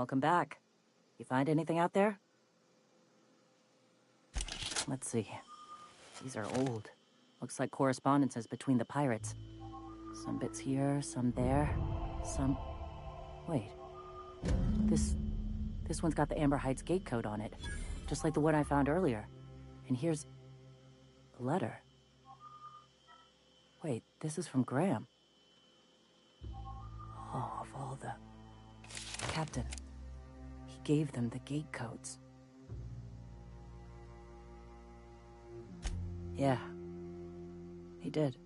Welcome back. You find anything out there? Let's see. These are old. Looks like correspondences between the pirates. Some bits here, some there, some... Wait. This one's got the Amber Heights gate code on it, just like the one I found earlier. And here's a letter. Wait, this is from Graham. Oh, of all the... Captain, he gave them the gate codes. Yeah, he did.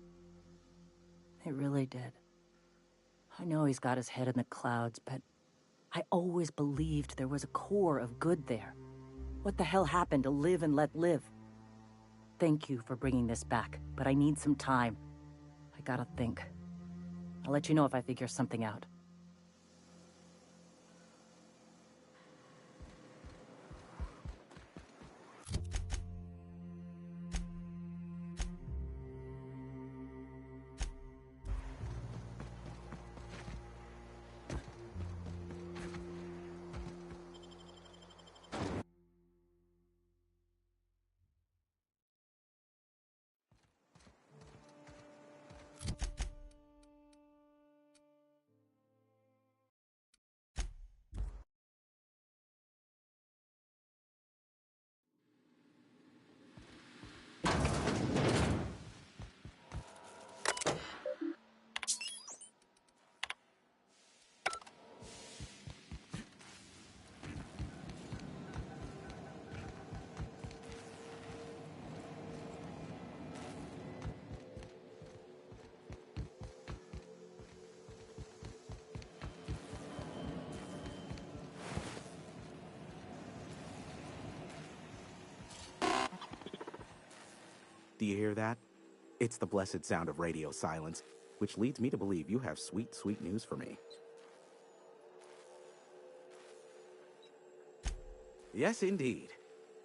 He really did. I know he's got his head in the clouds, but I always believed there was a core of good there. What the hell happened to live and let live? Thank you for bringing this back, but I need some time. I gotta think. I'll let you know if I figure something out. Do you hear that? It's the blessed sound of radio silence, which leads me to believe you have sweet, sweet news for me. Yes, indeed.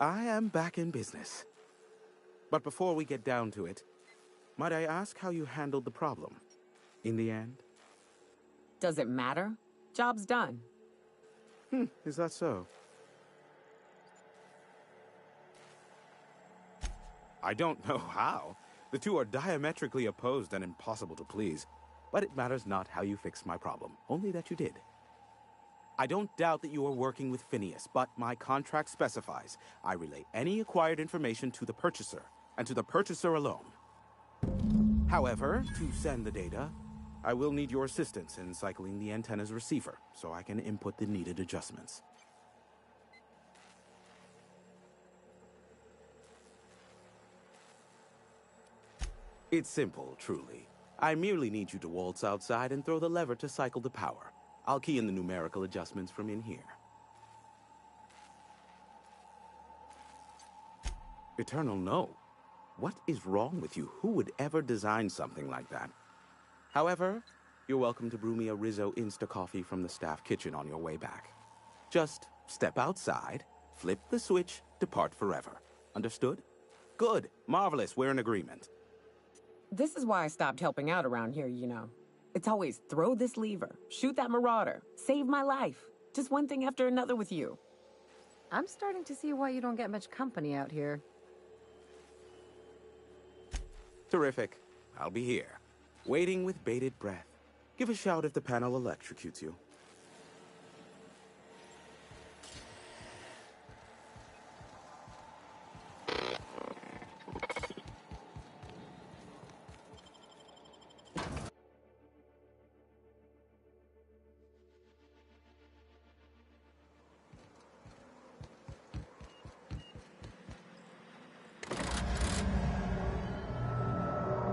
I am back in business. But before we get down to it, might I ask how you handled the problem? In the end? Does it matter? Job's done. Is that so? I don't know how. The two are diametrically opposed and impossible to please. But it matters not how you fixed my problem, only that you did. I don't doubt that you are working with Phineas, but my contract specifies I relay any acquired information to the purchaser, and to the purchaser alone. However, to send the data, I will need your assistance in cycling the antenna's receiver, so I can input the needed adjustments. It's simple, truly. I merely need you to waltz outside and throw the lever to cycle the power. I'll key in the numerical adjustments from in here. Eternal, no. What is wrong with you? Who would ever design something like that? However, you're welcome to brew me a Rizzo Insta-Coffee from the staff kitchen on your way back. Just step outside, flip the switch, depart forever. Understood? Good. Marvelous. We're in agreement. This is why I stopped helping out around here, you know. It's always throw this lever, shoot that marauder, save my life. Just one thing after another with you. I'm starting to see why you don't get much company out here. Terrific. I'll be here, waiting with bated breath. Give a shout if the panel electrocutes you.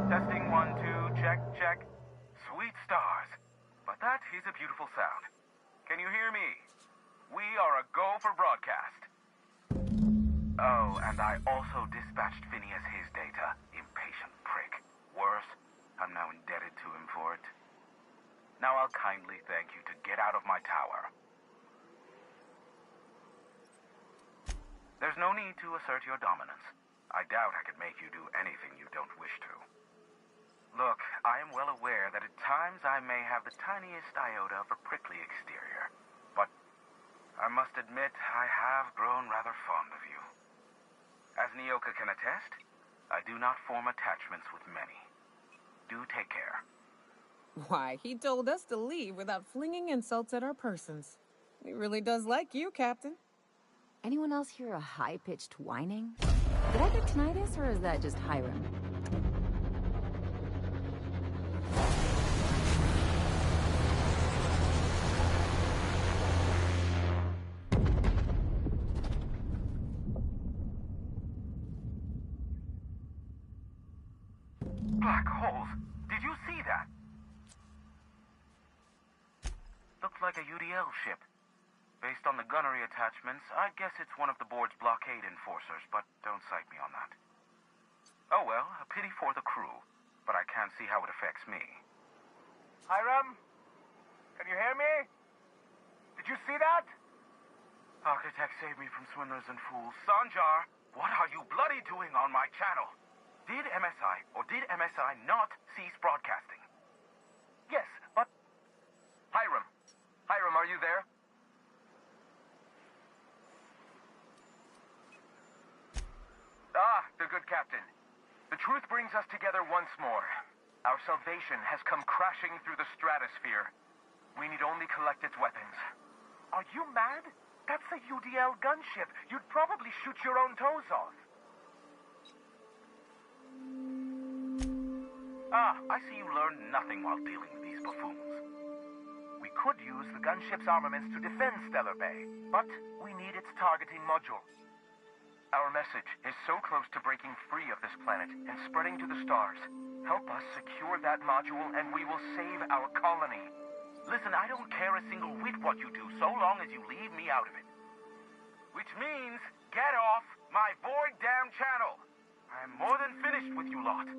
Testing 1, 2, check, check. Sweet stars. But that is a beautiful sound. Can you hear me? We are a go for broadcast. Oh, and I also dispatched Phineas his data. Impatient prick. Worse, I'm now indebted to him for it. Now I'll kindly thank you to get out of my tower. There's no need to assert your dominance. I doubt I could make you do anything you don't wish to. Look, I am well aware that at times I may have the tiniest iota of a prickly exterior, but I must admit, I have grown rather fond of you. As Nyoka can attest, I do not form attachments with many. Do take care. Why, he told us to leave without flinging insults at our persons. He really does like you, Captain. Anyone else hear a high-pitched whining? Did I get tinnitus, or is that just Hiram? Black holes. Did you see that? Looks like a UDL ship. Based on the gunnery attachments, I guess it's one of the board's blockade enforcers, but don't cite me on that. Oh well, a pity for the crew, but I can't see how it affects me. Hiram? Can you hear me? Did you see that? Architect saved me from swindlers and fools. Sanjar, what are you bloody doing on my channel? Did MSI or did MSI not cease broadcasting? Yes, but... Hiram. Hiram, are you there? Ah, the good captain. The truth brings us together once more. Our salvation has come crashing through the stratosphere. We need only collect its weapons. Are you mad? That's a UDL gunship. You'd probably shoot your own toes off. Ah, I see you learned nothing while dealing with these buffoons. We could use the gunship's armaments to defend Stellar Bay, but we need its targeting module. Our message is so close to breaking free of this planet and spreading to the stars. Help us secure that module and we will save our colony. Listen, I don't care a single whit what you do so long as you leave me out of it. Which means, get off my void damn channel. I am more than finished with you lot.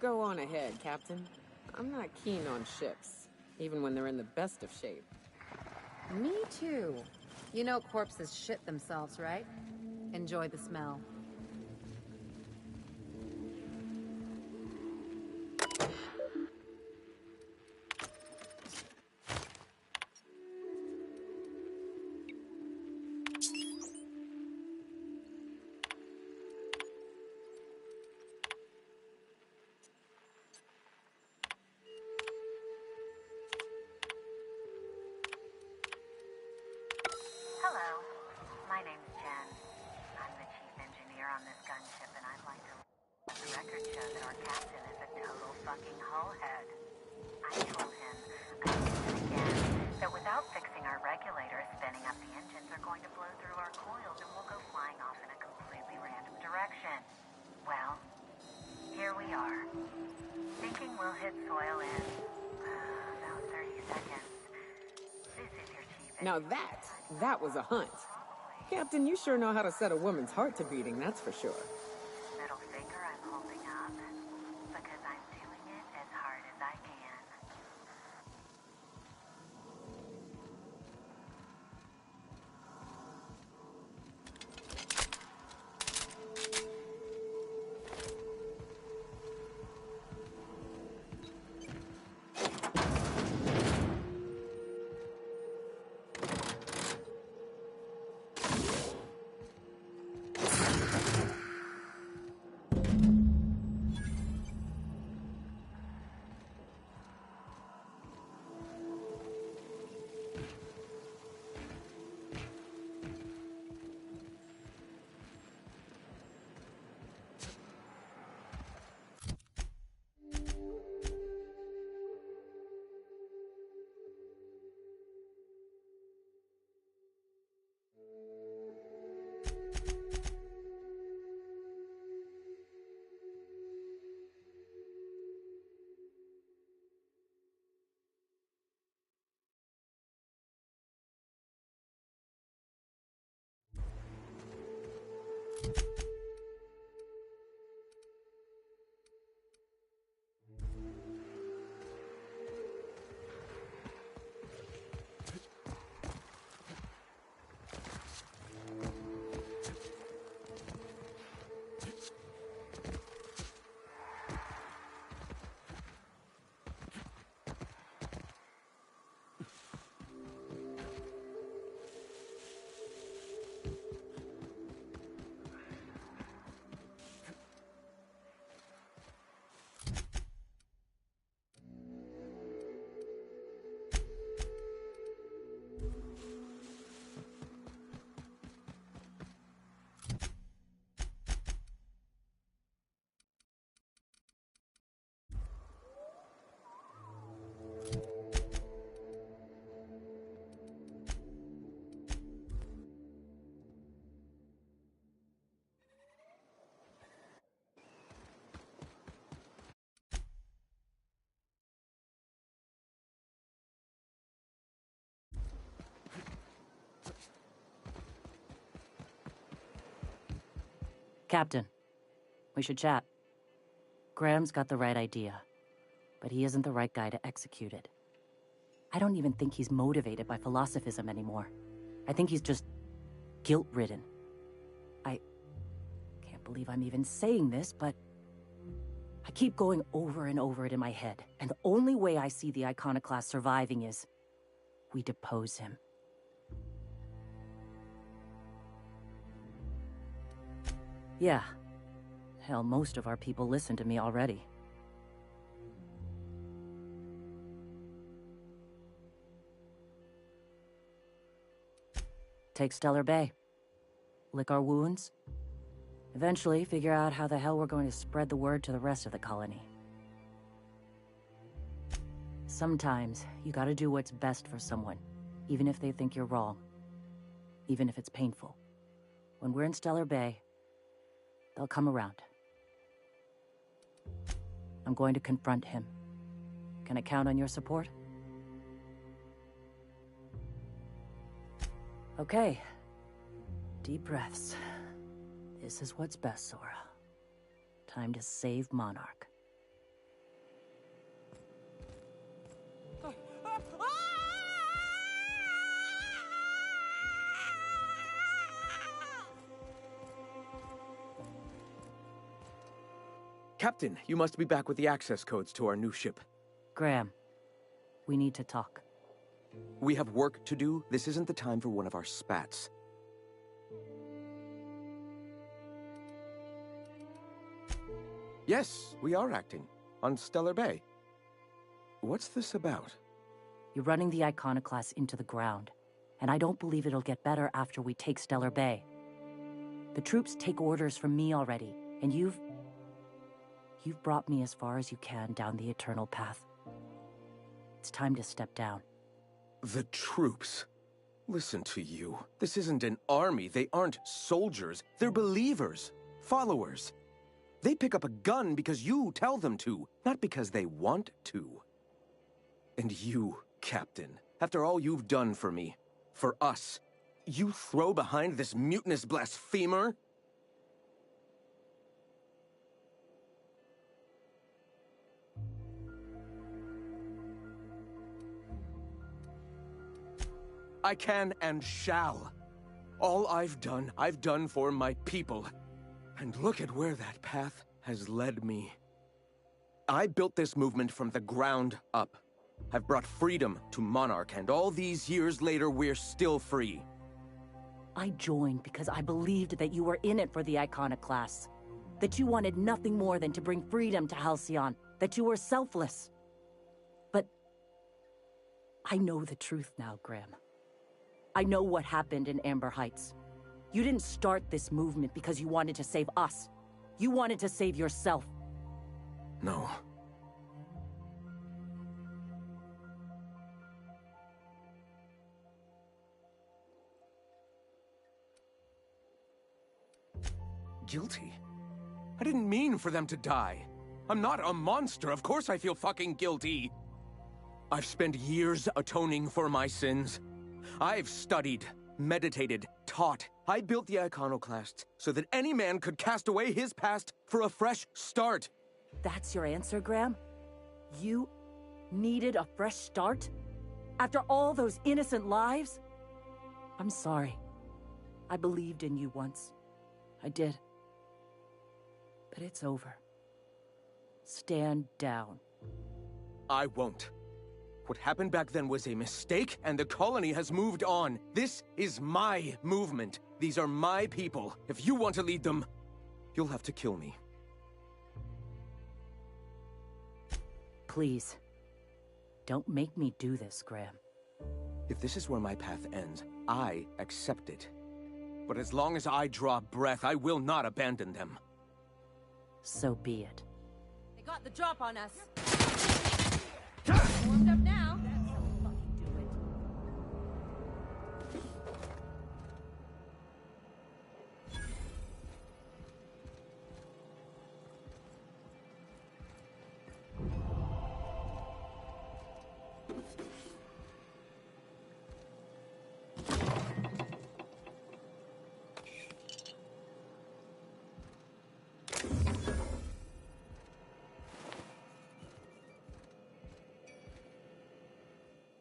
go on ahead, Captain. I'm not keen on ships, even when they're in the best of shape. Me too. You know corpses shit themselves, right? Enjoy the smell. Hello, my name's Jen. I'm the chief engineer on this gunship, and I'd like to let the record show that our captain is a total fucking hullhead. I told him, again and again, that without fixing our regulators, spinning up the engines are going to blow through our coils and we'll go flying off in a completely random direction. Well, here we are. Thinking we'll hit soil in about 30 seconds. This is your chief Now engineer. that was a hunt. Captain, you sure know how to set a woman's heart to beating, that's for sure. Middle finger I'm holding up because I'm doing it as hard as I can. Captain, we should chat. Graham's got the right idea, but he isn't the right guy to execute it. I don't even think he's motivated by philosophism anymore. I think he's just guilt-ridden. I can't believe I'm even saying this, but I keep going over and over it in my head, and the only way I see the Iconoclast surviving is we depose him. Yeah. Hell, most of our people listen to me already. Take Stellar Bay. Lick our wounds. Eventually, figure out how the hell we're going to spread the word to the rest of the colony. Sometimes, you gotta do what's best for someone, even if they think you're wrong. Even if it's painful. When we're in Stellar Bay, they'll come around. I'm going to confront him. Can I count on your support? Okay. Deep breaths. This is what's best, Sora. Time to save Monarch. Captain, you must be back with the access codes to our new ship. Graham, we need to talk. We have work to do. This isn't the time for one of our spats. Yes, we are acting. On Stellar Bay. What's this about? You're running the Iconoclast into the ground, and I don't believe it'll get better after we take Stellar Bay. The troops take orders from me already, and you've brought me as far as you can down the Eternal Path. It's time to step down. The troops. Listen to you. This isn't an army. They aren't soldiers. They're believers. Followers. They pick up a gun because you tell them to, not because they want to. And you, Captain, after all you've done for me, for us, you throw behind this mutinous blasphemer? I can and shall. All I've done for my people. And look at where that path has led me. I built this movement from the ground up. I've brought freedom to Monarch, and all these years later, we're still free. I joined because I believed that you were in it for the Iconoclasts. That you wanted nothing more than to bring freedom to Halcyon. That you were selfless. But I know the truth now, Graham. I know what happened in Amber Heights. You didn't start this movement because you wanted to save us. You wanted to save yourself. No. Guilty? I didn't mean for them to die. I'm not a monster. Of course I feel fucking guilty. I've spent years atoning for my sins. I've studied, meditated, taught. I built the Iconoclasts so that any man could cast away his past for a fresh start. That's your answer, Graham? You needed a fresh start? After all those innocent lives? I'm sorry. I believed in you once. I did. But it's over. Stand down. I won't. What happened back then was a mistake, and the colony has moved on. This is my movement. These are my people. If you want to lead them, you'll have to kill me. Please. Don't make me do this, Graham. If this is where my path ends, I accept it. But as long as I draw breath, I will not abandon them. So be it. They got the drop on us. Warmed up now.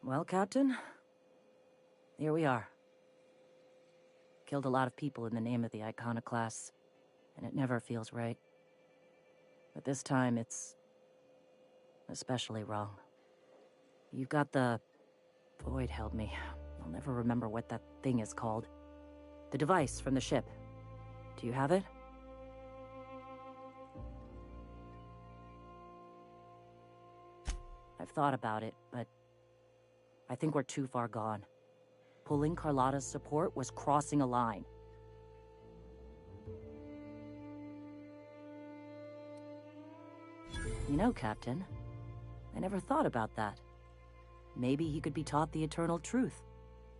Well, Captain, here we are. Killed a lot of people in the name of the Iconoclasts, and it never feels right. But this time, it's especially wrong. You've got the... Void held me. I'll never remember what that thing is called. The device from the ship. Do you have it? I've thought about it, but I think we're too far gone. Pulling Carlotta's support was crossing a line. You know, Captain, I never thought about that. Maybe he could be taught the eternal truth.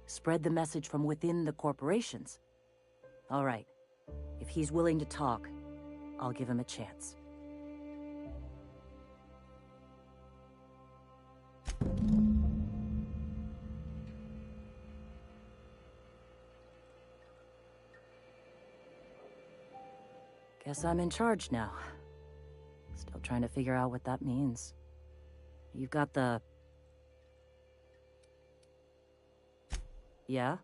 Spread the message from within the corporations. All right. If he's willing to talk, I'll give him a chance. Guess I'm in charge now. Still trying to figure out what that means. You've got the... Yeah?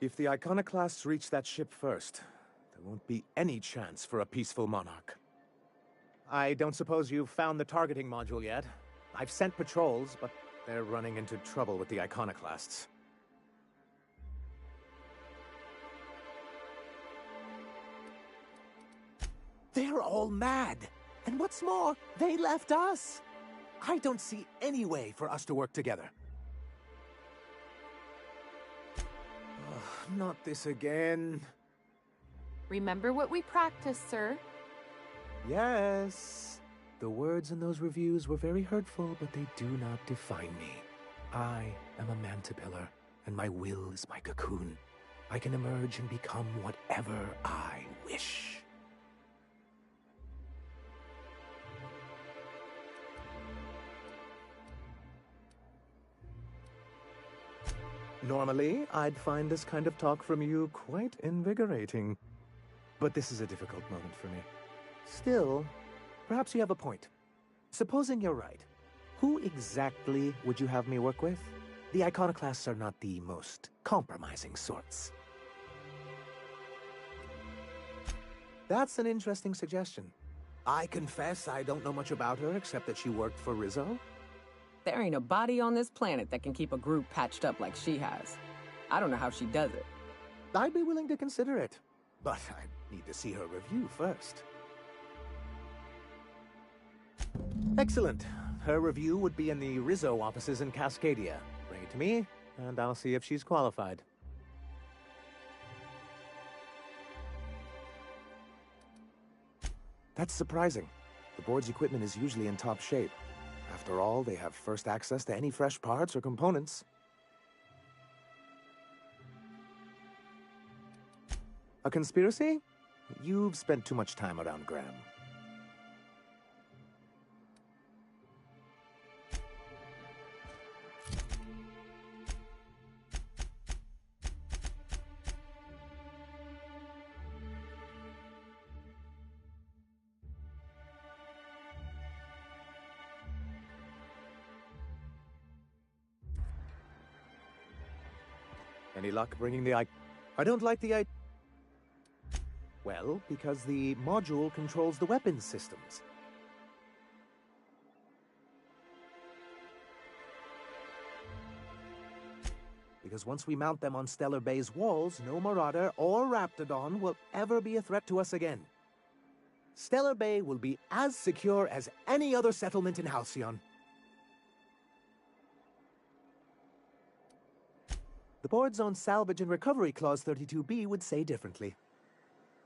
If the iconoclasts reach that ship first, there won't be any chance for a peaceful monarch. I don't suppose you've found the targeting module yet? I've sent patrols, but they're running into trouble with the iconoclasts. They're all mad. And what's more, they left us. I don't see any way for us to work together. Not this again. Remember what we practiced, sir. Yes. The words in those reviews were very hurtful, but they do not define me. I am a mantipillar, and my will is my cocoon. I can emerge and become whatever I wish. Normally, I'd find this kind of talk from you quite invigorating. But this is a difficult moment for me. Still, perhaps you have a point. Supposing you're right, who exactly would you have me work with? The iconoclasts are not the most compromising sorts. That's an interesting suggestion. I confess I don't know much about her except that she worked for Rizzo. There ain't a body on this planet that can keep a group patched up like she has. I don't know how she does it. I'd be willing to consider it, but I need to see her review first. Excellent. Her review would be in the Rizzo offices in Cascadia. Bring it to me, and I'll see if she's qualified. That's surprising. The board's equipment is usually in top shape. After all, they have first access to any fresh parts or components. A conspiracy? You've spent too much time around Graham. Any luck bringing the I don't like the Well, because the module controls the weapons systems. Because once we mount them on Stellar Bay's walls, no Marauder or Raptidon will ever be a threat to us again. Stellar Bay will be as secure as any other settlement in Halcyon. The board's own Salvage and Recovery Clause 32B would say differently.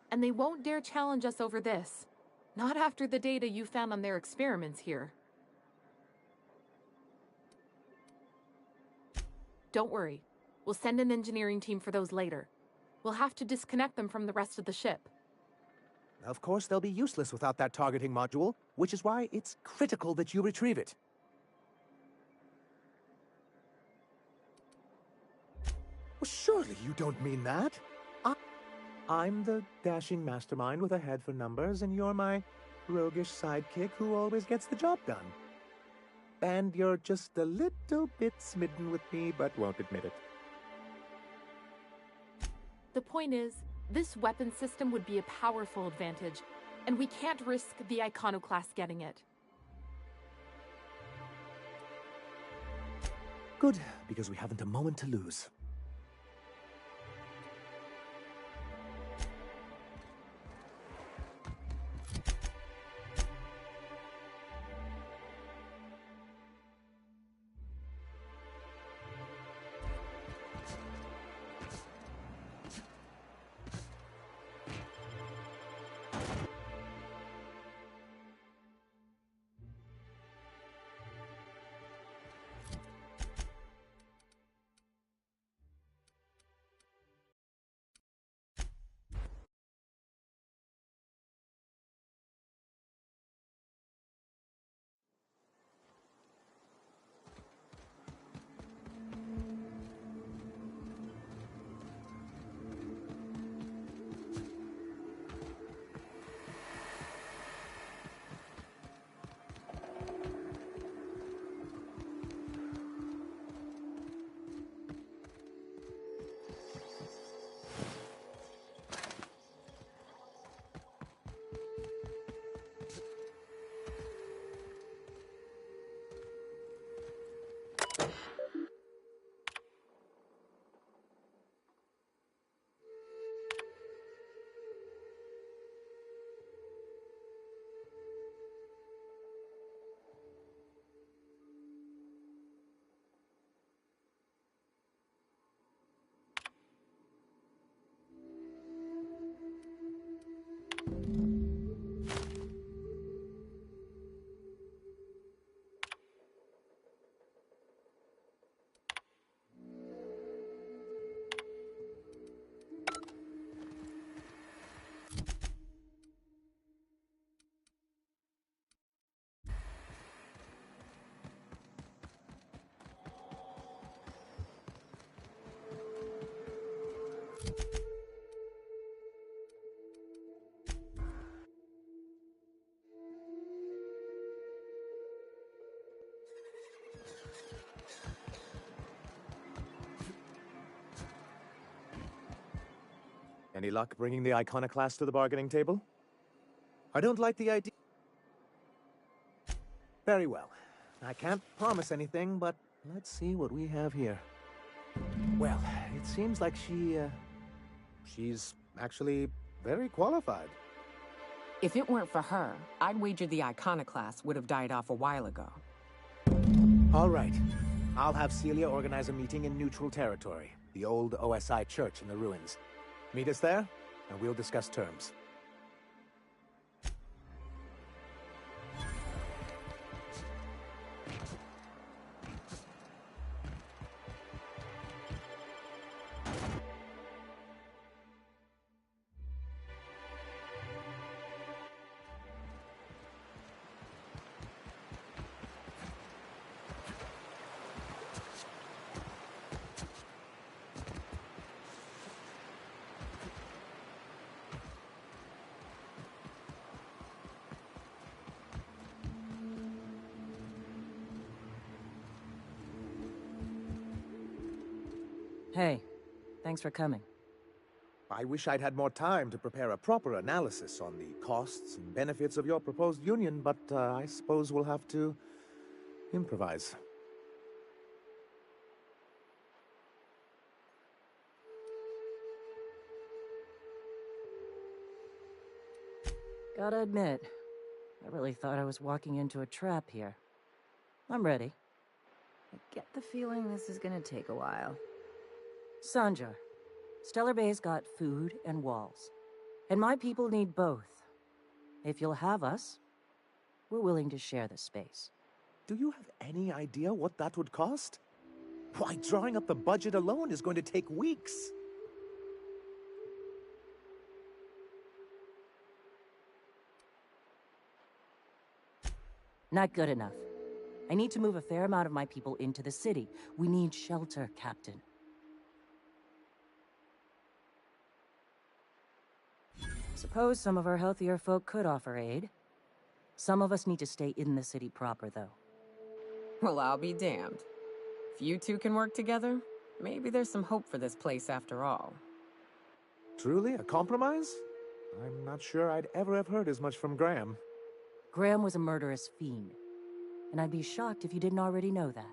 And they won't dare challenge us over this. Not after the data you found on their experiments here. Don't worry. We'll send an engineering team for those later. We'll have to disconnect them from the rest of the ship. Of course, they'll be useless without that targeting module, which is why it's critical that you retrieve it. Well, surely you don't mean that. I'm the dashing mastermind with a head for numbers, and you're my roguish sidekick who always gets the job done. And you're just a little bit smitten with me, but won't admit it. The point is, this weapon system would be a powerful advantage, and we can't risk the Iconoclast getting it. Good, because we haven't a moment to lose. Any luck bringing the iconoclast to the bargaining table? I don't like the idea. Very well. I can't promise anything, but let's see what we have here. Well, it seems like she's actually very qualified. If it weren't for her, I'd wager the iconoclast would have died off a while ago. All right. I'll have Celia organize a meeting in neutral territory, the old OSI church in the ruins. Meet us there, and we'll discuss terms. Hey, thanks for coming. I wish I'd had more time to prepare a proper analysis on the costs and benefits of your proposed union, but I suppose we'll have to improvise. Gotta admit, I really thought I was walking into a trap here. I'm ready. I get the feeling this is gonna take a while. Sanjar, Stellar Bay's got food and walls. And my people need both. If you'll have us, we're willing to share the space. Do you have any idea what that would cost? Why, drawing up the budget alone is going to take weeks. Not good enough. I need to move a fair amount of my people into the city. We need shelter, Captain. Suppose some of our healthier folk could offer aid. Some of us need to stay in the city proper, though. Well, I'll be damned. If you two can work together, maybe there's some hope for this place after all. Truly, a compromise? I'm not sure I'd ever have heard as much from Graham. Graham was a murderous fiend, and I'd be shocked if you didn't already know that.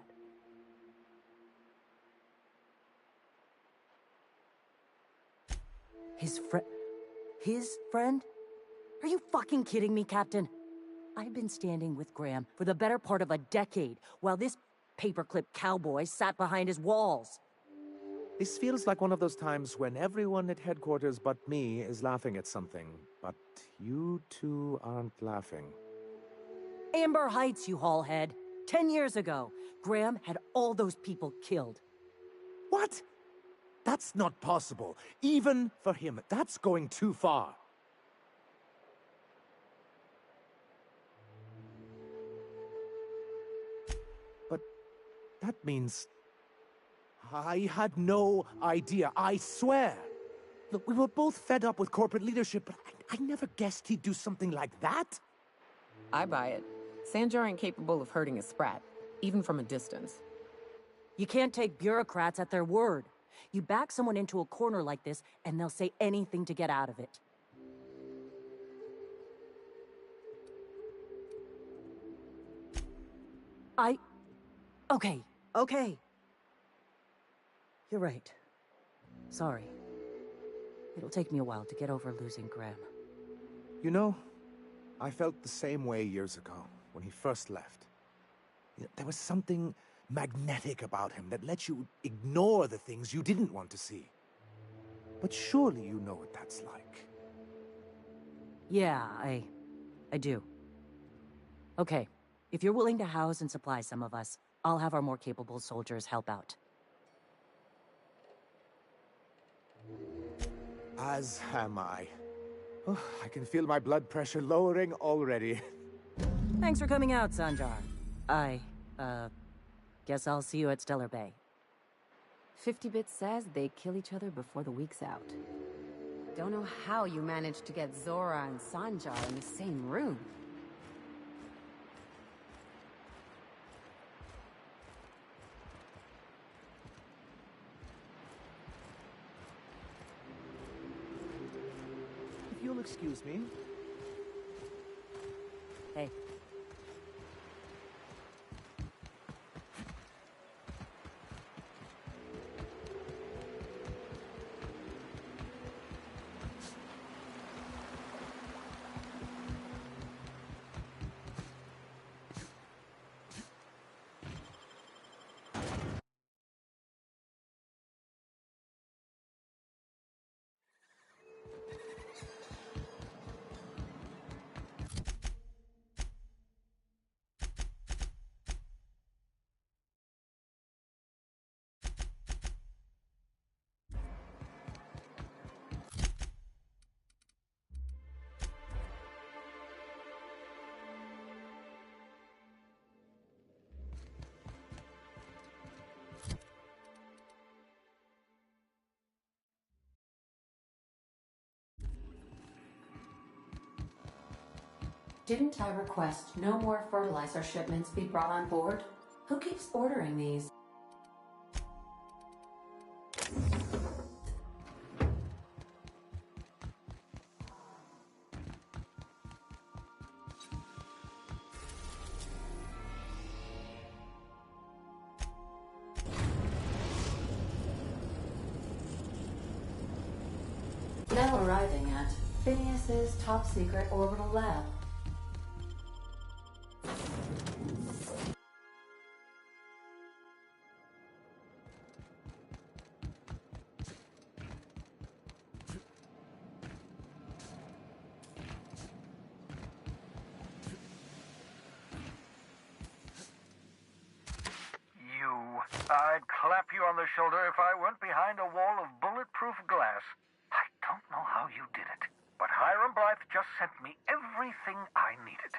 His friend? Are you fucking kidding me, Captain? I've been standing with Graham for the better part of a decade, while this paperclip cowboy sat behind his walls. This feels like one of those times when everyone at headquarters but me is laughing at something, but you two aren't laughing. Amber Heights, you haulhead. 10 years ago, Graham had all those people killed. What? That's not possible. Even for him, that's going too far. But that means... I had no idea, I swear. Look, we were both fed up with corporate leadership, but I never guessed he'd do something like that. I buy it. Sanjar ain't capable of hurting a sprat, even from a distance. You can't take bureaucrats at their word. You back someone into a corner like this, and they'll say anything to get out of it. Okay. You're right. Sorry. It'll take me a while to get over losing Graham. You know, I felt the same way years ago, when he first left. There was something magnetic about him that let you ignore the things you didn't want to see. But surely you know what that's like. Yeah, I do. Okay, if you're willing to house and supply some of us, I'll have our more capable soldiers help out. As am I. Oh, I can feel my blood pressure lowering already. Thanks for coming out, Sanjar. Guess I'll see you at Stellar Bay. 50-Bit says they kill each other before the week's out. Don't know how you managed to get Zora and Sanjar in the same room. excuse me? Hey. Didn't I request no more fertilizer shipments be brought on board? Who keeps ordering these? Now arriving at Phineas's top secret orbital lab. I'd clap you on the shoulder if I weren't behind a wall of bulletproof glass. I don't know how you did it, but Hiram Blythe just sent me everything I needed.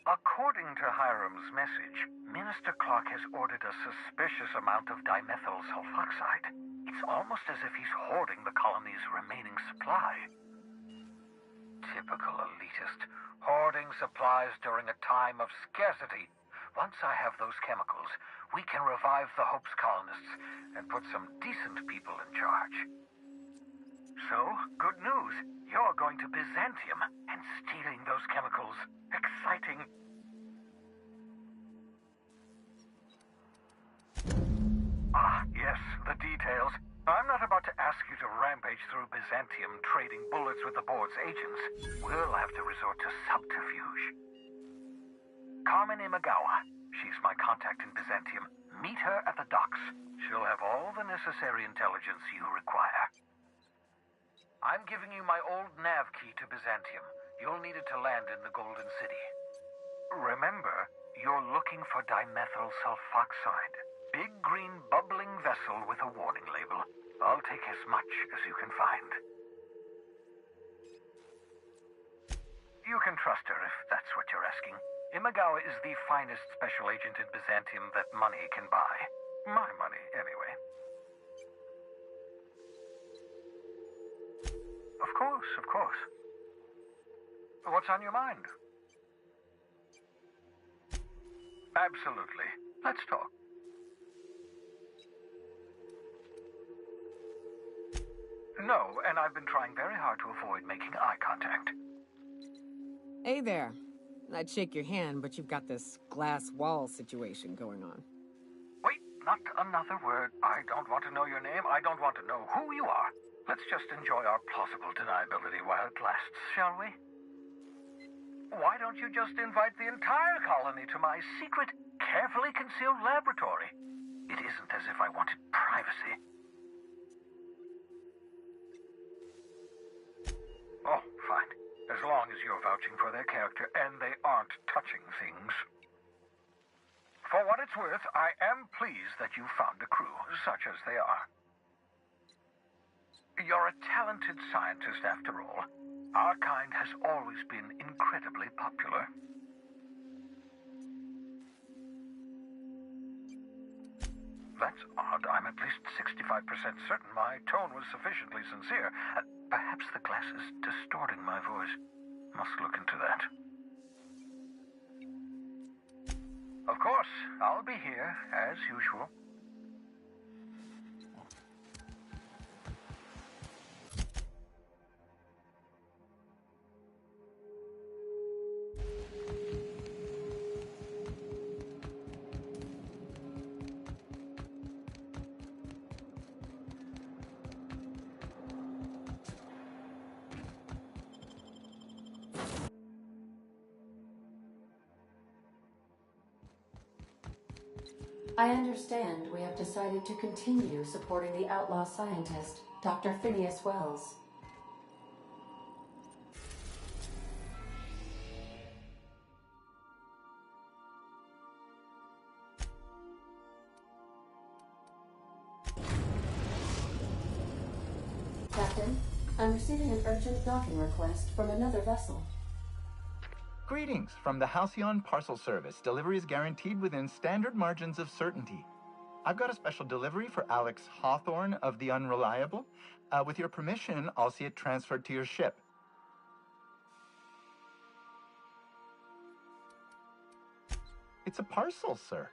According to Hiram's message, Minister Clark has ordered a suspicious amount of dimethyl sulfoxide. It's almost as if he's hoarding the colony's remaining supply. Typical elitist, hoarding supplies during a time of scarcity. Once I have those chemicals, we can revive the Hope's colonists and put some decent people in charge. So, good news. You're going to Byzantium and stealing those chemicals. Exciting. Ah, yes, the details. I'm not about to ask you to rampage through Byzantium trading bullets with the board's agents. We'll have to resort to subterfuge. Carmen Imagawa. She's my contact in Byzantium. Meet her at the docks. She'll have all the necessary intelligence you require. I'm giving you my old nav key to Byzantium. You'll need it to land in the Golden City. Remember, you're looking for dimethyl sulfoxide. Big green bubbling vessel with a warning label. I'll take as much as you can find. You can trust her if that's what you're asking. Imagawa is the finest special agent in Byzantium that money can buy. My money, anyway. Of course, of course. What's on your mind? Absolutely. Let's talk. No, and I've been trying very hard to avoid making eye contact. Hey there. I'd shake your hand, but you've got this glass wall situation going on. Wait, not another word. I don't want to know your name. I don't want to know who you are. Let's just enjoy our plausible deniability while it lasts, shall we? Why don't you just invite the entire colony to my secret, carefully concealed laboratory? It isn't as if I wanted privacy. Oh, fine. As long as you're vouching for their character and they aren't touching things. For what it's worth, I am pleased that you found a crew, such as they are. You're a talented scientist, after all. Our kind has always been incredibly popular. That's odd. I'm at least 65% certain my tone was sufficiently sincere. Perhaps the glass is distorting my voice. Must look into that. Of course, I'll be here, as usual. I understand we have decided to continue supporting the outlaw scientist, Dr. Phineas Wells. Captain, I'm receiving an urgent docking request from another vessel. Greetings from the Halcyon Parcel Service. Delivery is guaranteed within standard margins of certainty. I've got a special delivery for Alex Hawthorne of the Unreliable. With your permission, I'll see it transferred to your ship. It's a parcel, sir.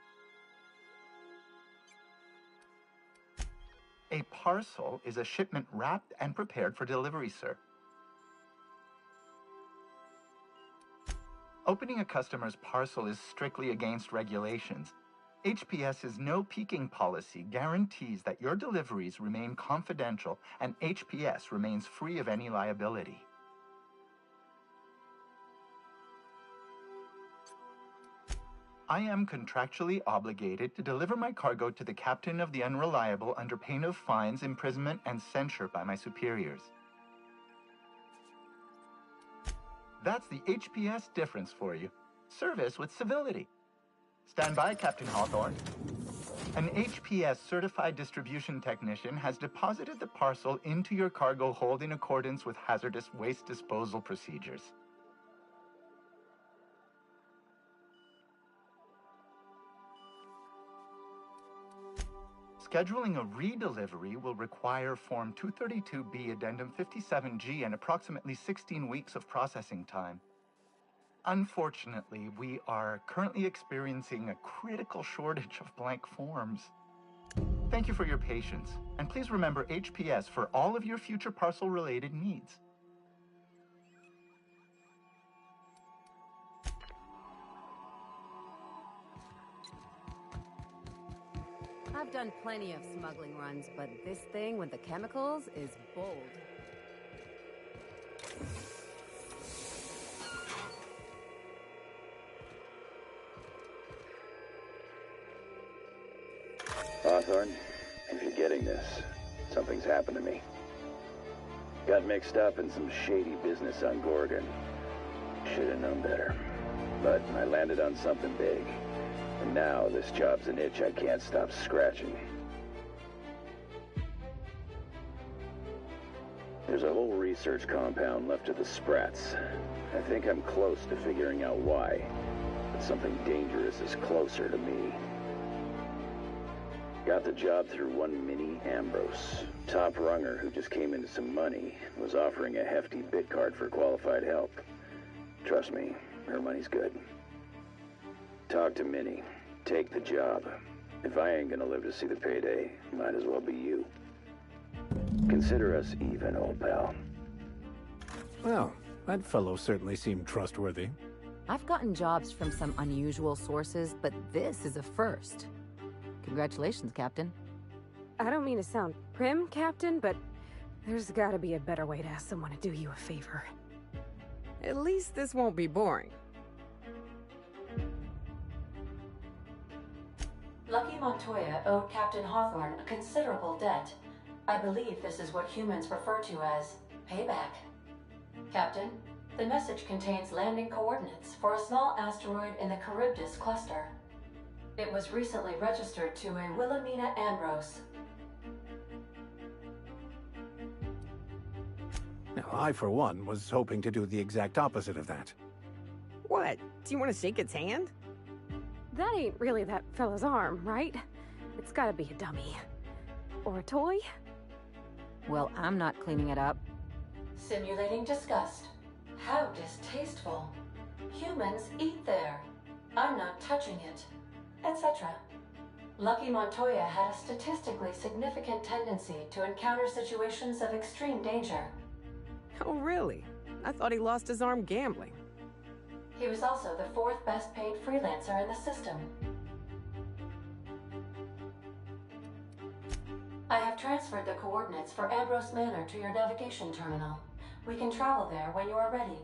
A parcel is a shipment wrapped and prepared for delivery, sir. Opening a customer's parcel is strictly against regulations. HPS's no peeking policy guarantees that your deliveries remain confidential and HPS remains free of any liability. I am contractually obligated to deliver my cargo to the captain of the Unreliable under pain of fines, imprisonment, and censure by my superiors. That's the HPS difference for you. Service with civility. Stand by, Captain Hawthorne. An HPS certified distribution technician has deposited the parcel into your cargo hold in accordance with hazardous waste disposal procedures. Scheduling a redelivery will require Form 232B Addendum 57G and approximately 16 weeks of processing time. Unfortunately, we are currently experiencing a critical shortage of blank forms. Thank you for your patience, and please remember HPS for all of your future parcel-related needs. I've done plenty of smuggling runs, but this thing with the chemicals is bold. Hawthorne, if you're getting this, something's happened to me. Got mixed up in some shady business on Gorgon. Should have known better. But I landed on something big. And now this job's an itch I can't stop scratching. There's a whole research compound left of the Sprats. I think I'm close to figuring out why. But something dangerous is closer to me. Got the job through one Minnie Ambrose. Top runger who just came into some money, was offering a hefty bit card for qualified help. Trust me, her money's good. Talk to Minnie. Take the job. If I ain't gonna live to see the payday, might as well be you. Consider us even, old pal. Well, that fellow certainly seemed trustworthy. I've gotten jobs from some unusual sources, but this is a first. Congratulations, Captain. I don't mean to sound prim, Captain, but there's gotta be a better way to ask someone to do you a favor. At least this won't be boring. Lucky Montoya owed Captain Hawthorne a considerable debt. I believe this is what humans refer to as payback. Captain, the message contains landing coordinates for a small asteroid in the Charybdis cluster. It was recently registered to a Wilhelmina Ambrose. Now, I, for one, was hoping to do the exact opposite of that. What? Do you want to shake its hand? That ain't really that fella's arm, right? It's gotta be a dummy. Or a toy? Well, I'm not cleaning it up. Simulating disgust. How distasteful. Humans eat there. I'm not touching it. Etc. Lucky Montoya had a statistically significant tendency to encounter situations of extreme danger. Oh, really? I thought he lost his arm gambling. He was also the 4th best paid freelancer in the system. I have transferred the coordinates for Ambrose Manor to your navigation terminal. We can travel there when you are ready.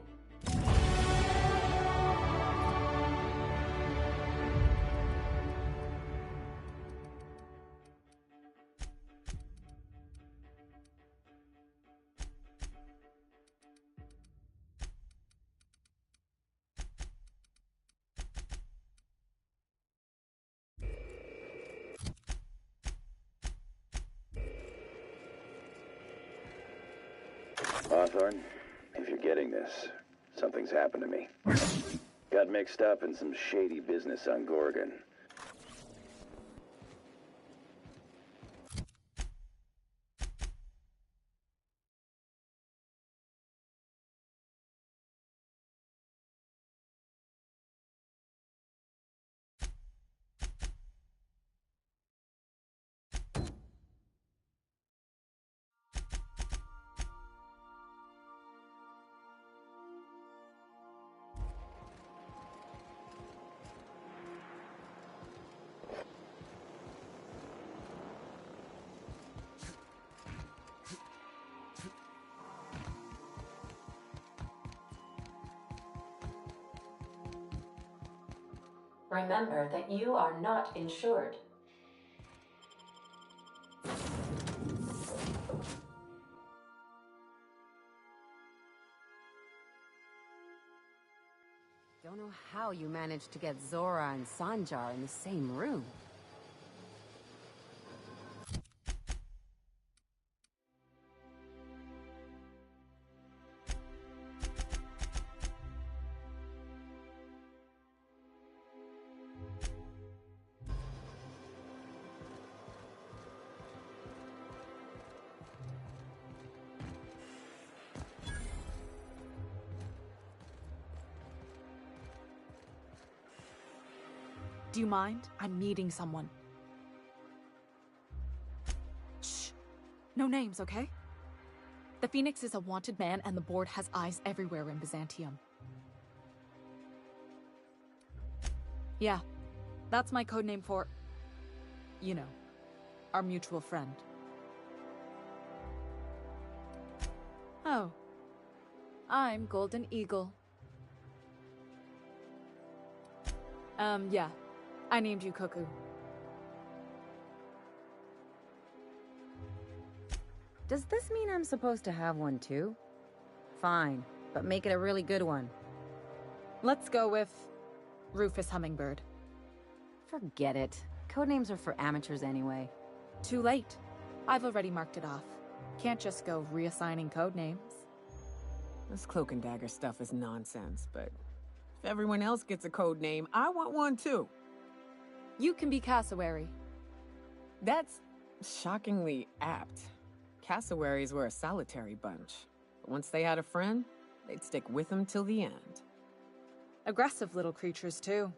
Hawthorne, if you're getting this, something's happened to me. Got mixed up in some shady business on Gorgon. Remember that you are not insured. Don't know how you managed to get Zora and Sanjar in the same room. Do you mind? I'm meeting someone. Shh. No names, okay? The Phoenix is a wanted man, and the board has eyes everywhere in Byzantium. Yeah, that's my codename for... you know, our mutual friend. Oh. I'm Golden Eagle. Yeah. I named you Cuckoo. Does this mean I'm supposed to have one too? Fine, but make it a really good one. Let's go with Rufus Hummingbird. Forget it. Codenames are for amateurs anyway. Too late. I've already marked it off. Can't just go reassigning codenames. This cloak and dagger stuff is nonsense, but if everyone else gets a code name, I want one too. You can be Cassowary. That's shockingly apt. Cassowaries were a solitary bunch. But once they had a friend, they'd stick with them till the end. Aggressive little creatures, too.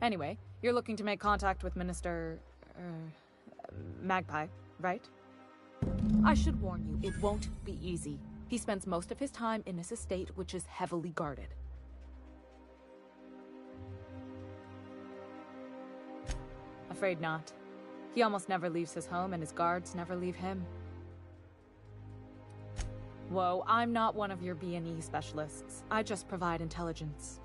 Anyway, you're looking to make contact with Minister... Magpie, right? I should warn you, it won't be easy. He spends most of his time in his estate, which is heavily guarded. Afraid not. He almost never leaves his home, and his guards never leave him. Whoa, I'm not one of your B&E specialists. I just provide intelligence.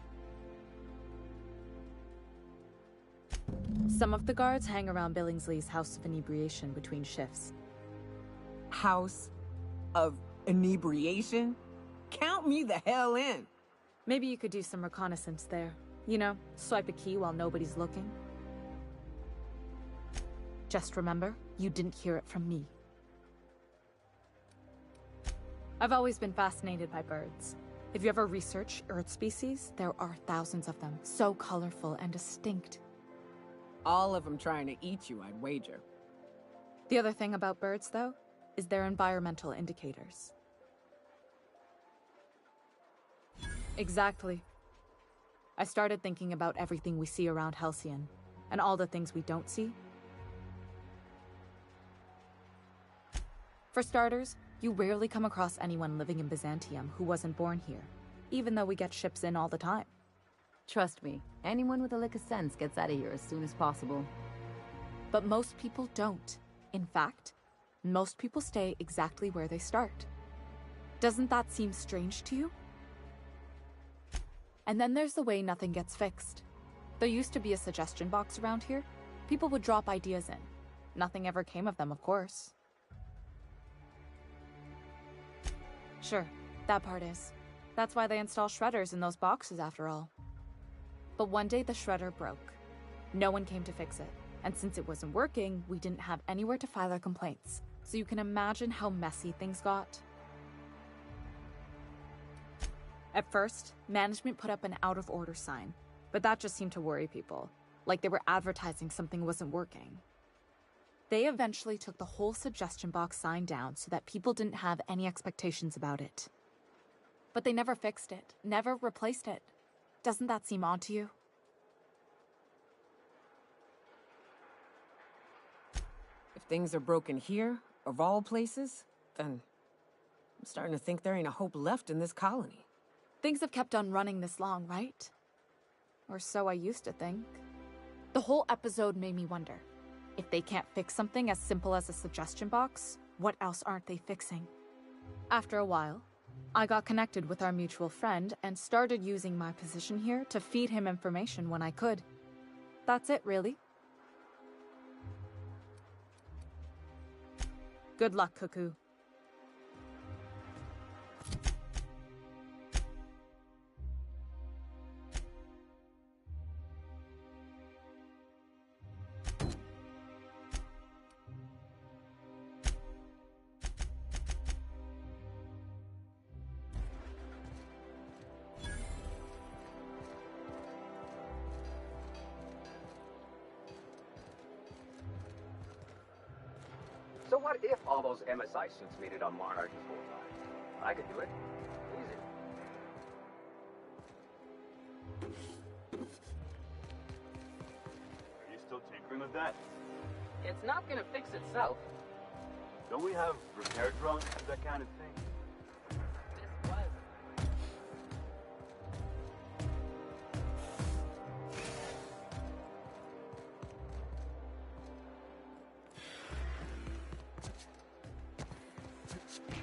Some of the guards hang around Billingsley's House of Inebriation between shifts. House of Inebriation? Count me the hell in! Maybe you could do some reconnaissance there. You know, swipe a key while nobody's looking. Just remember, you didn't hear it from me. I've always been fascinated by birds. If you ever research Earth species, there are thousands of them, so colorful and distinct. All of them trying to eat you, I'd wager. The other thing about birds, though, is their environmental indicators. Exactly. I started thinking about everything we see around Halcyon, and all the things we don't see. For starters, you rarely come across anyone living in Byzantium who wasn't born here, even though we get ships in all the time. Trust me, anyone with a lick of sense gets out of here as soon as possible. But most people don't. In fact, most people stay exactly where they start. Doesn't that seem strange to you? And then there's the way nothing gets fixed. There used to be a suggestion box around here. People would drop ideas in. Nothing ever came of them, of course. Sure, that part is. That's why they install shredders in those boxes, after all. But one day the shredder broke. No one came to fix it. And since it wasn't working, we didn't have anywhere to file our complaints. So you can imagine how messy things got. At first, management put up an out-of-order sign, but that just seemed to worry people, like they were advertising something wasn't working. They eventually took the whole suggestion box sign down so that people didn't have any expectations about it. But they never fixed it, never replaced it. Doesn't that seem odd to you? If things are broken here, of all places, then I'm starting to think there ain't a hope left in this colony. Things have kept on running this long, right? Or so I used to think. The whole episode made me wonder, if they can't fix something as simple as a suggestion box, what else aren't they fixing? After a while, I got connected with our mutual friend and started using my position here to feed him information when I could. That's it, really. Good luck, Cuckoo. So what if all those MSI suits made it on Monarchy's whole time? I could do it. Easy. Are you still tinkering with that? It's not gonna fix itself. Don't we have repair drones for that kind of thing? This was.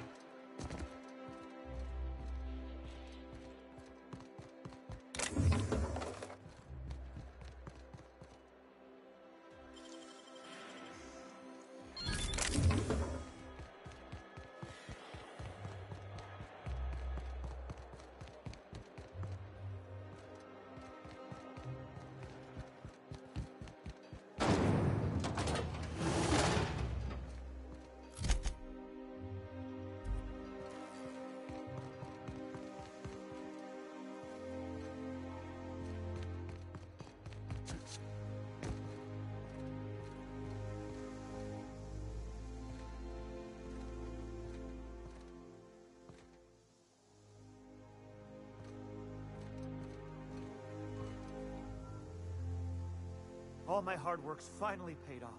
All my hard work's finally paid off.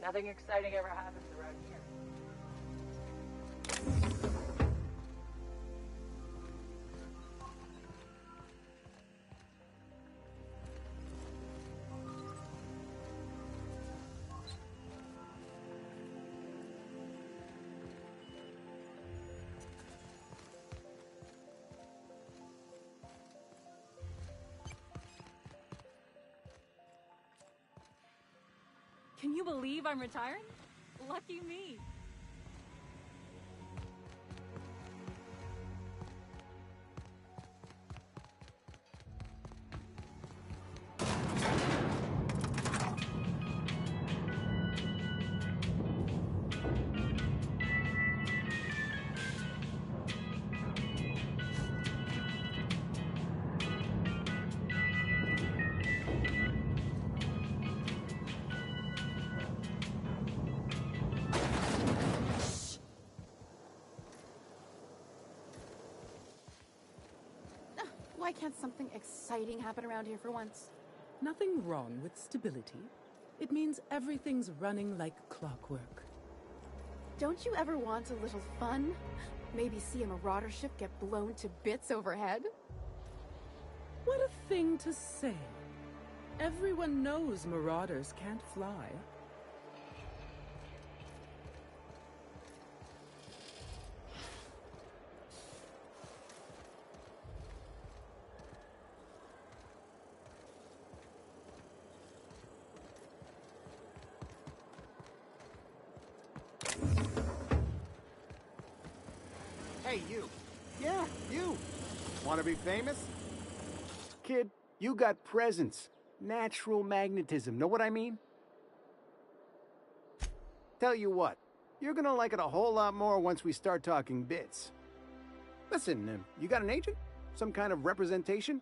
Nothing exciting ever happens around here. Can you believe I'm retiring? Lucky me. Why can't something exciting happen around here for once? Nothing wrong with stability. It means everything's running like clockwork. Don't you ever want a little fun? Maybe see a marauder ship get blown to bits overhead? What a thing to say. Everyone knows marauders can't fly. Hey, you. Yeah, you. Want to be famous? Kid, you got presence. Natural magnetism. Know what I mean? Tell you what, you're gonna like it a whole lot more once we start talking bits. Listen, you got an agent? Some kind of representation?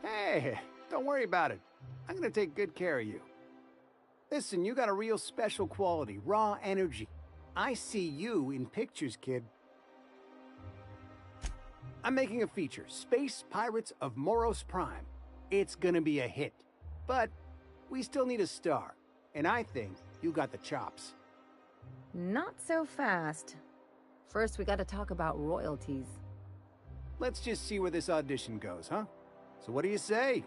Hey, don't worry about it. I'm gonna take good care of you. Listen, you got a real special quality, raw energy. I see you in pictures, kid. I'm making a feature, Space Pirates of Moros Prime. It's gonna be a hit. But we still need a star. And I think you got the chops. Not so fast. First, we gotta talk about royalties. Let's just see where this audition goes, huh? So what do you say?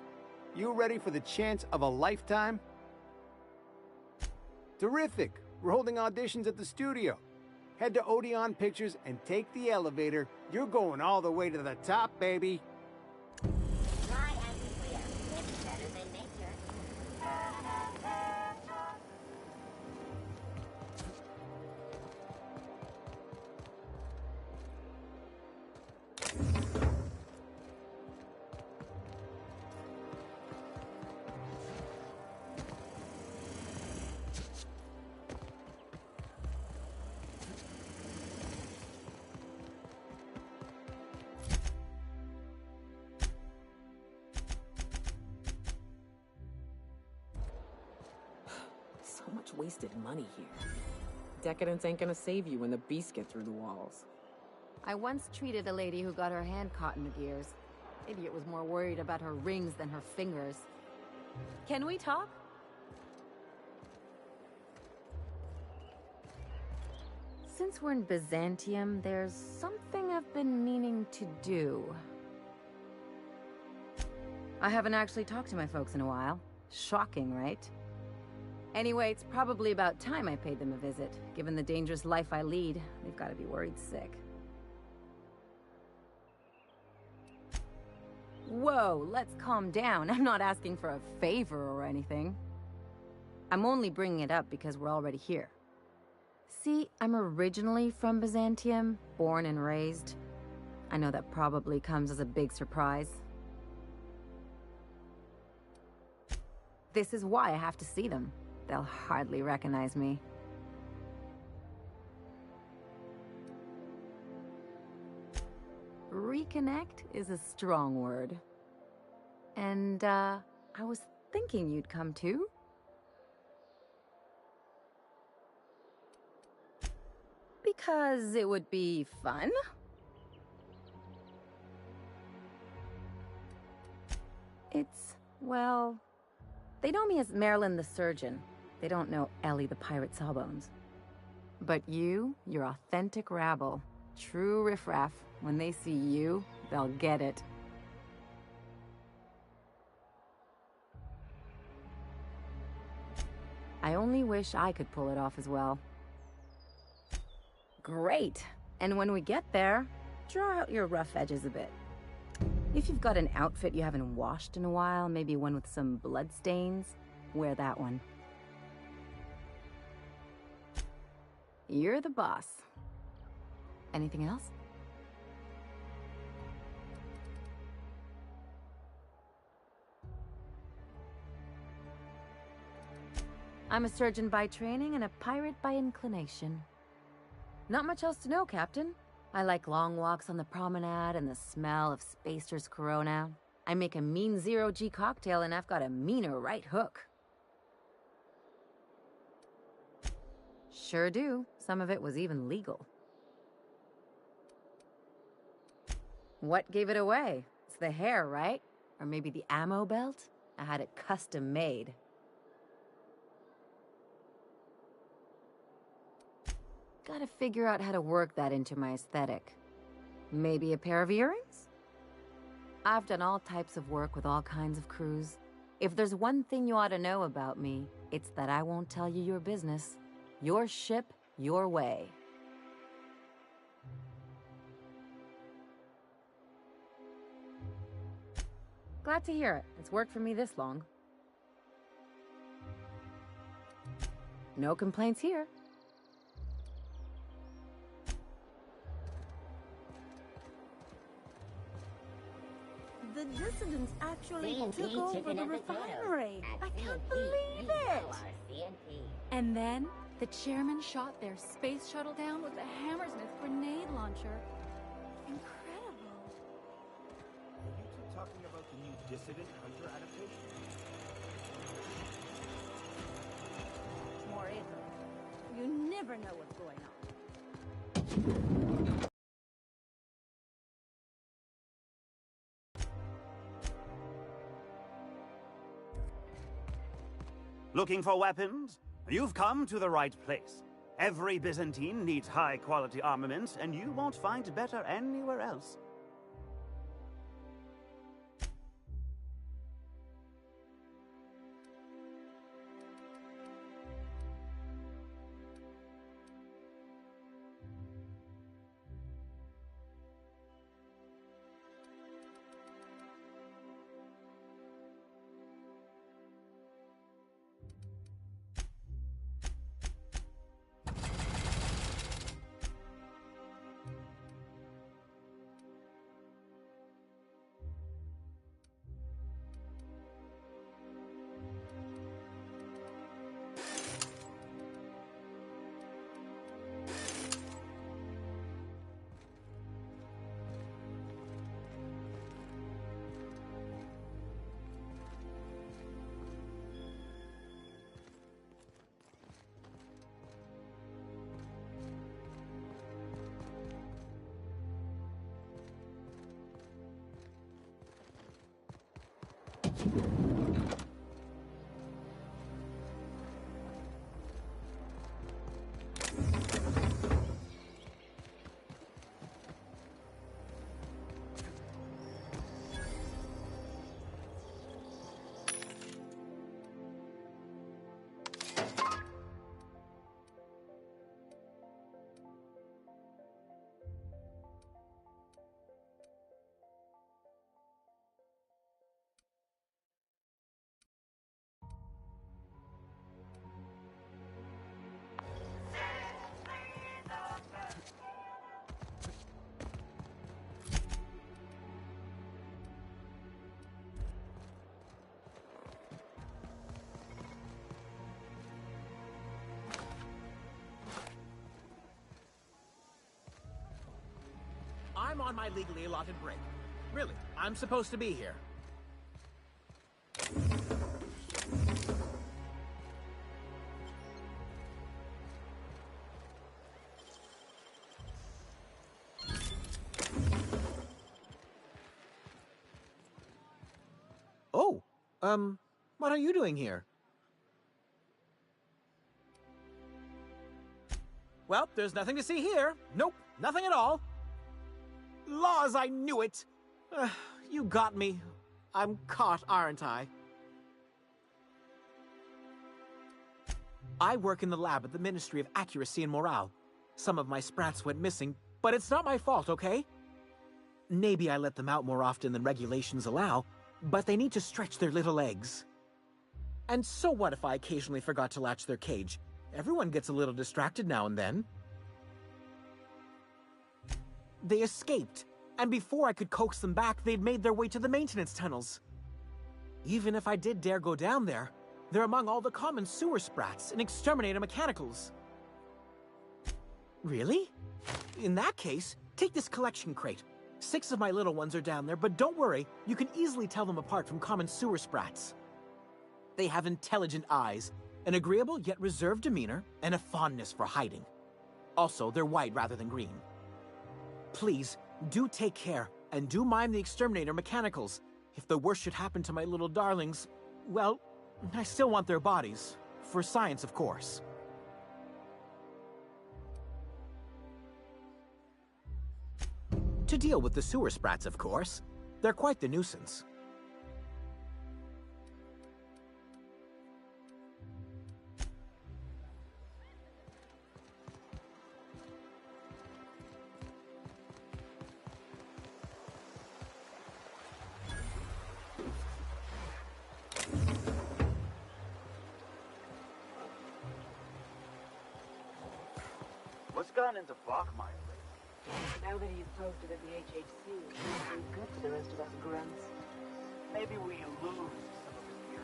You ready for the chance of a lifetime? Terrific! We're holding auditions at the studio. Head to Odeon Pictures and take the elevator. You're going all the way to the top, baby. Try and clear. It's better than nature. So much wasted money here. Decadence ain't gonna save you when the beasts get through the walls. I once treated a lady who got her hand caught in the gears. Idiot was more worried about her rings than her fingers. Can we talk? Since we're in Byzantium, there's something I've been meaning to do. I haven't actually talked to my folks in a while. Shocking, right? Anyway, it's probably about time I paid them a visit. Given the dangerous life I lead, they've got to be worried sick. Whoa, let's calm down. I'm not asking for a favor or anything. I'm only bringing it up because we're already here. See, I'm originally from Byzantium, born and raised. I know that probably comes as a big surprise. This is why I have to see them. They'll hardly recognize me. Reconnect is a strong word. And, I was thinking you'd come too. Because it would be fun. It's, well, they know me as Marilyn the Surgeon. They don't know Ellie the Pirate Sawbones. But you're authentic rabble. True riffraff. When they see you, they'll get it. I only wish I could pull it off as well. Great! And when we get there, draw out your rough edges a bit. If you've got an outfit you haven't washed in a while, maybe one with some bloodstains, wear that one. You're the boss. Anything else? I'm a surgeon by training and a pirate by inclination. Not much else to know, Captain. I like long walks on the promenade and the smell of Spacer's Corona. I make a mean zero-G cocktail and I've got a meaner right hook. Sure do. Some of it was even legal. What gave it away? It's the hair, right? Or maybe the ammo belt? I had it custom made. Gotta figure out how to work that into my aesthetic. Maybe a pair of earrings? I've done all types of work with all kinds of crews. If there's one thing you ought to know about me, it's that I won't tell you your business. Your ship, your way. Glad to hear it. It's worked for me this long. No complaints here. The dissidents actually took over the refinery. I can't believe it. And then The chairman shot their space shuttle down with the Hammersmith grenade launcher. Incredible. Are you two talking about the new Dissident Hunter adaptation? Moreover, you never know what's going on. Looking for weapons? You've come to the right place. Every Byzantine needs high-quality armaments, and you won't find better anywhere else. I'm on my legally allotted break. Really, I'm supposed to be here. Oh, what are you doing here? Well, there's nothing to see here. Nope, nothing at all. Laws, I knew it! You got me. I'm caught, aren't I? I work in the lab at the Ministry of Accuracy and Morale. Some of my sprats went missing, but it's not my fault, okay? Maybe I let them out more often than regulations allow, but they need to stretch their little legs. And so what if I occasionally forgot to latch their cage? Everyone gets a little distracted now and then. They escaped, and before I could coax them back, they'd made their way to the maintenance tunnels. Even if I did dare go down there, they're among all the common sewer sprats and exterminator mechanicals. Really? In that case, take this collection crate. 6 of my little ones are down there, but don't worry, you can easily tell them apart from common sewer sprats. They have intelligent eyes, an agreeable yet reserved demeanor, and a fondness for hiding. Also, they're white rather than green. Please, do take care, and do mind the exterminator mechanicals. If the worst should happen to my little darlings, well, I still want their bodies. For science, of course. To deal with the sewer sprats, of course. They're quite the nuisance. What's gone into Bachmeyer lately? Now that he's posted at the HHC, it's pretty good to the rest of us grunts. Maybe we lose some of his gear.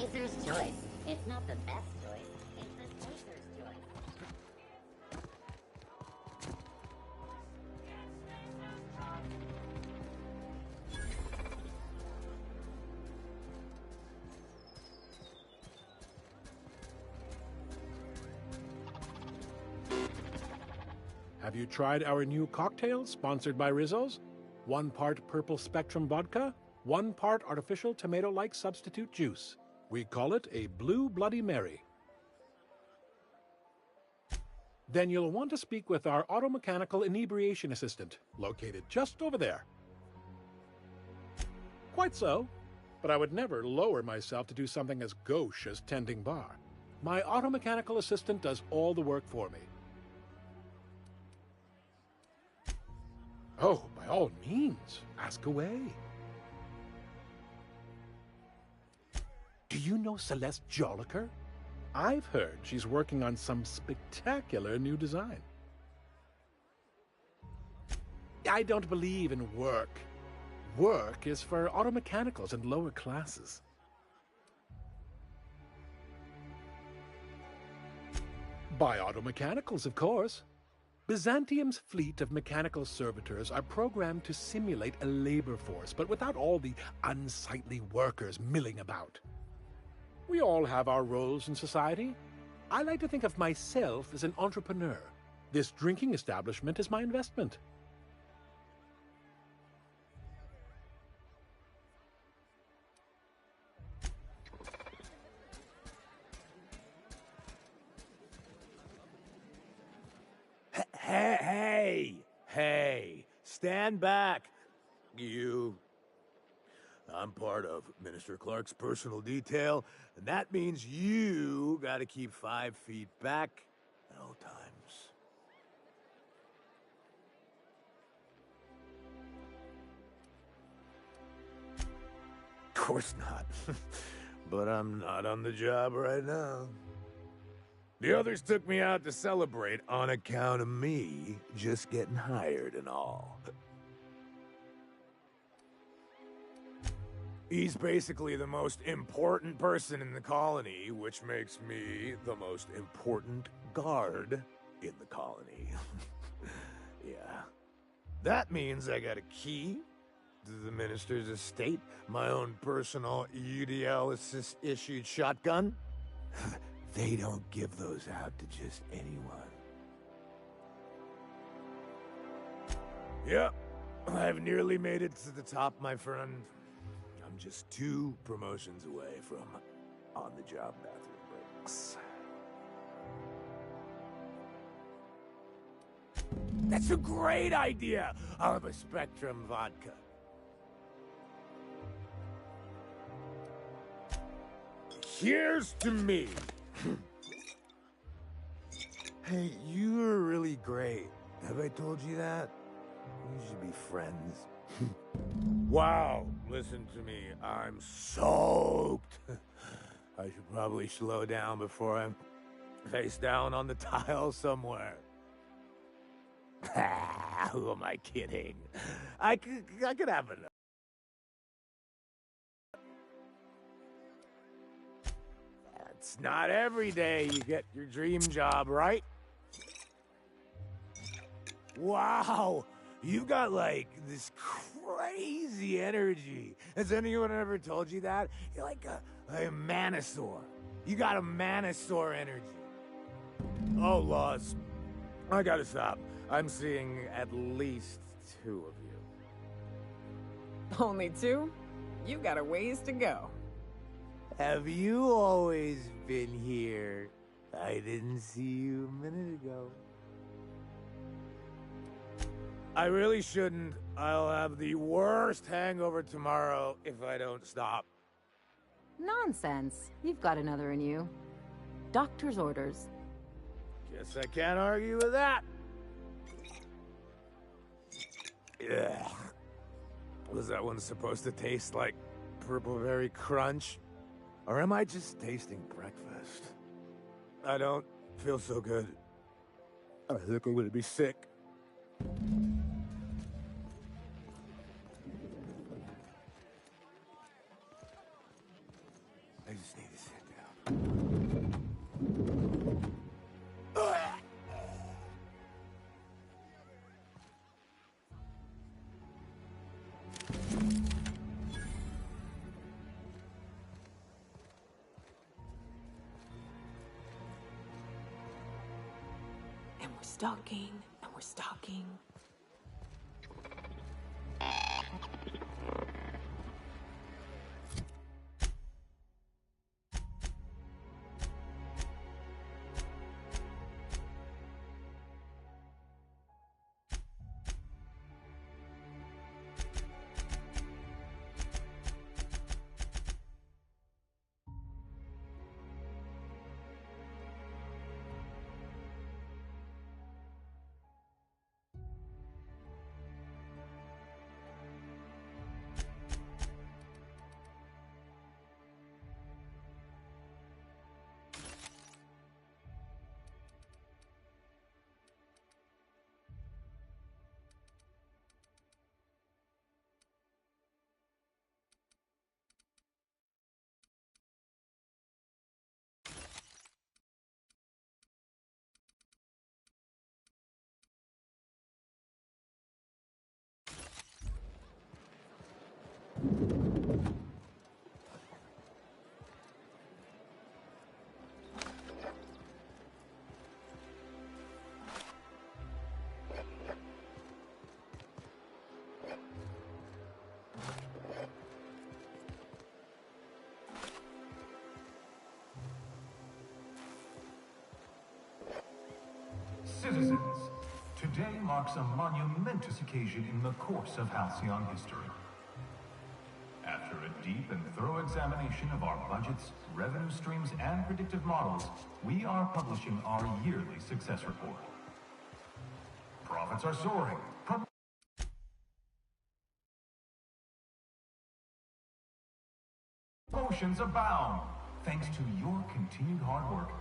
Spacer's choice. It's not the best choice. It's the Spacer's choice. Have you tried our new cocktail sponsored by Rizzo's? 1 part Purple Spectrum vodka, 1 part artificial tomato-like substitute juice. We call it a Blue Bloody Mary. Then you'll want to speak with our auto-mechanical inebriation assistant, located just over there. Quite so, but I would never lower myself to do something as gauche as tending bar. My auto-mechanical assistant does all the work for me. Oh, by all means, ask away. Do you know Celeste Jolliker? I've heard she's working on some spectacular new design. I don't believe in work. Work is for auto-mechanicals and lower classes. By auto-mechanicals, of course. Byzantium's fleet of mechanical servitors are programmed to simulate a labor force, but without all the unsightly workers milling about. We all have our roles in society. I like to think of myself as an entrepreneur. This drinking establishment is my investment. Hey, stand back, you. I'm part of Minister Clark's personal detail, and that means you gotta keep 5 feet back at all times. Of course not. But I'm not on the job right now. The others took me out to celebrate on account of me just getting hired and all. He's basically the most important person in the colony, which makes me the most important guard in the colony. Yeah. That means I got a key to the minister's estate, my own personal UDL-issued shotgun. They don't give those out to just anyone. Yep, I've nearly made it to the top, my friend. I'm just 2 promotions away from on-the-job bathroom breaks. That's a great idea! I'll have a Spectrum vodka. Here's to me! Hey, you are really great. Have I told you that? We should be friends. Wow, listen to me. I'm soaked. I should probably slow down before I'm face down on the tile somewhere. Who am I kidding? I could have enough. It's not every day you get your dream job, right? Wow, you got like this crazy energy. Has anyone ever told you that? You're like a manosaur. You got a manosaur energy. Oh, Laws, I gotta stop. I'm seeing at least 2 of you. Only 2? You got a ways to go. Have you always been here? I didn't see you a minute ago. I really shouldn't. I'll have the worst hangover tomorrow if I don't stop. Nonsense. You've got another in you. Doctor's orders. Guess I can't argue with that. Ugh. Was that one supposed to taste like Purple Berry Crunch? Or am I just tasting breakfast? I don't feel so good. I think I'm gonna be sick. I just need to stalking, and we're stalking. Citizens, today marks a monumentous occasion in the course of Halcyon history. After a deep and thorough examination of our budgets, revenue streams, and predictive models, we are publishing our yearly success report. Profits are soaring. Promotions abound. Thanks to your continued hard work